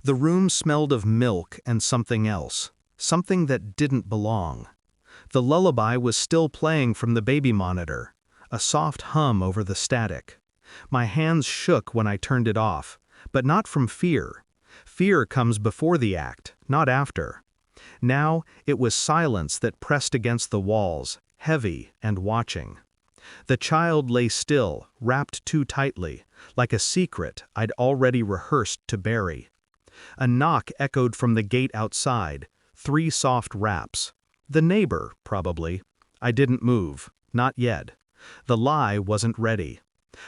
The room smelled of milk and something else, something that didn't belong. The lullaby was still playing from the baby monitor, a soft hum over the static. My hands shook when I turned it off, but not from fear. Fear comes before the act, not after. Now it was silence that pressed against the walls, heavy and watching. The child lay still, wrapped too tightly, like a secret I'd already rehearsed to bury. A knock echoed from the gate outside, 3 soft raps. The neighbor, probably. I didn't move, not yet. The lie wasn't ready.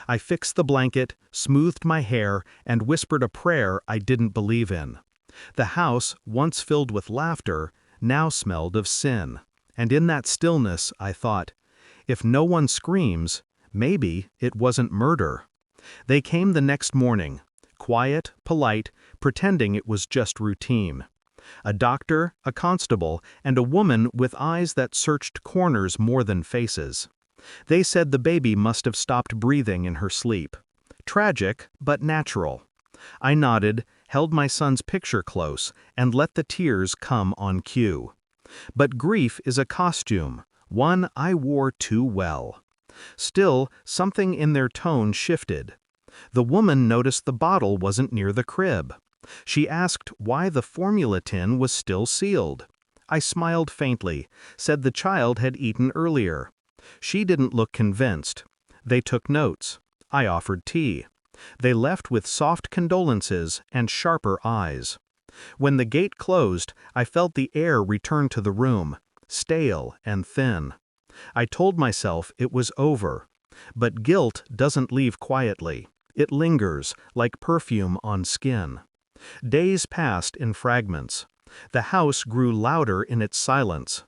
I fixed the blanket, smoothed my hair, and whispered a prayer I didn't believe in. The house, once filled with laughter, now smelled of sin. And in that stillness, I thought, if no one screams, maybe it wasn't murder. They came the next morning, quiet, polite, pretending it was just routine. A doctor, a constable, and a woman with eyes that searched corners more than faces. They said the baby must have stopped breathing in her sleep. Tragic, but natural. I nodded, held my son's picture close, and let the tears come on cue. But grief is a costume, one I wore too well. Still, something in their tone shifted. The woman noticed the bottle wasn't near the crib. She asked why the formula tin was still sealed. I smiled faintly, said the child had eaten earlier. She didn't look convinced. They took notes. I offered tea. They left with soft condolences and sharper eyes. When the gate closed, I felt the air return to the room, stale and thin. I told myself it was over. But guilt doesn't leave quietly. It lingers, like perfume on skin. Days passed in fragments. The house grew louder in its silence.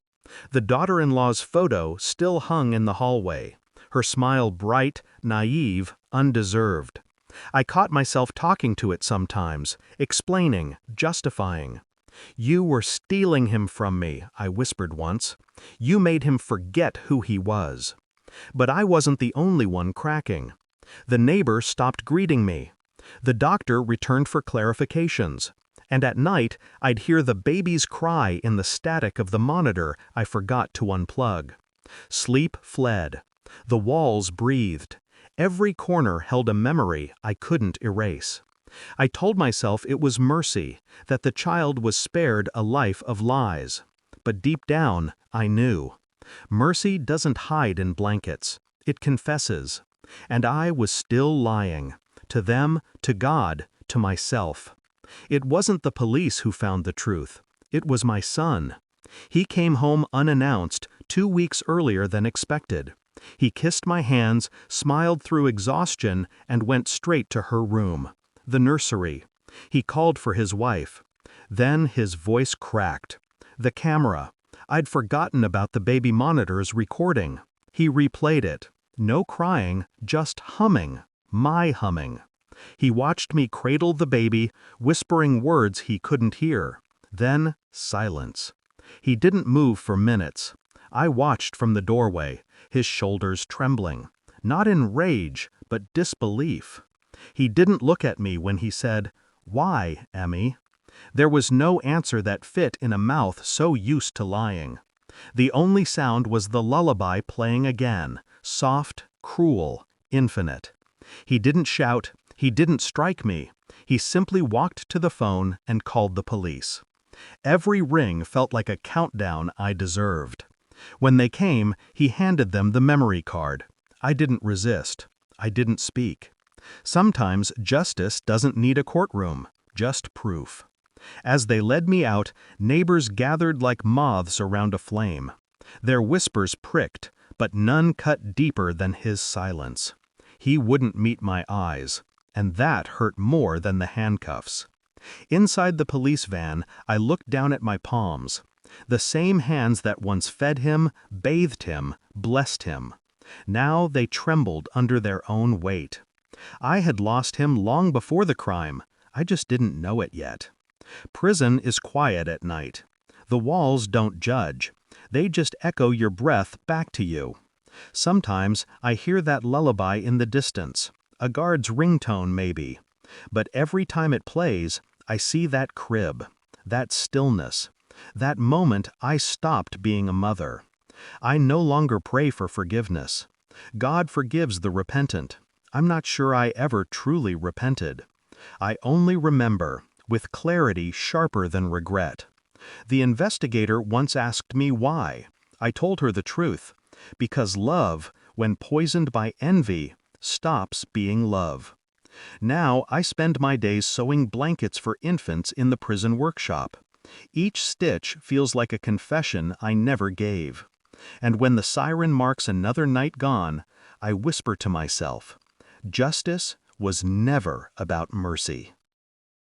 The daughter-in-law's photo still hung in the hallway, her smile bright, naive, undeserved. I caught myself talking to it sometimes, explaining, justifying. "You were stealing him from me," I whispered once. "You made him forget who he was." But I wasn't the only one cracking. The neighbor stopped greeting me. The doctor returned for clarifications. And at night, I'd hear the baby's cry in the static of the monitor I forgot to unplug. Sleep fled. The walls breathed. Every corner held a memory I couldn't erase. I told myself it was mercy, that the child was spared a life of lies. But deep down, I knew. Mercy doesn't hide in blankets. It confesses. And I was still lying. To them, to God, to myself. It wasn't the police who found the truth. It was my son. He came home unannounced 2 weeks earlier than expected. He kissed my hands, smiled through exhaustion, and went straight to her room, the nursery. He called for his wife. Then his voice cracked. The camera. I'd forgotten about the baby monitor's recording. He replayed it. No crying, just humming. My humming. He watched me cradle the baby, whispering words he couldn't hear. Then, silence. He didn't move for minutes. I watched from the doorway, his shoulders trembling. Not in rage, but disbelief. He didn't look at me when he said, "Why, Emmy?" There was no answer that fit in a mouth so used to lying. The only sound was the lullaby playing again, soft, cruel, infinite. He didn't shout. He didn't strike me. He simply walked to the phone and called the police. Every ring felt like a countdown I deserved. When they came, he handed them the memory card. I didn't resist. I didn't speak. Sometimes justice doesn't need a courtroom, just proof. As they led me out, neighbors gathered like moths around a flame. Their whispers pricked, but none cut deeper than his silence. He wouldn't meet my eyes. And that hurt more than the handcuffs. Inside the police van, I looked down at my palms. The same hands that once fed him, bathed him, blessed him. Now they trembled under their own weight. I had lost him long before the crime. I just didn't know it yet. Prison is quiet at night. The walls don't judge. They just echo your breath back to you. Sometimes I hear that lullaby in the distance. A guard's ringtone maybe. But every time it plays, I see that crib, that stillness, that moment I stopped being a mother. I no longer pray for forgiveness. God forgives the repentant. I'm not sure I ever truly repented. I only remember, with clarity sharper than regret. The investigator once asked me why. I told her the truth. Because love, when poisoned by envy, stops being love. Now I spend my days sewing blankets for infants in the prison workshop. Each stitch feels like a confession I never gave. And when the siren marks another night gone, I whisper to myself, justice was never about mercy.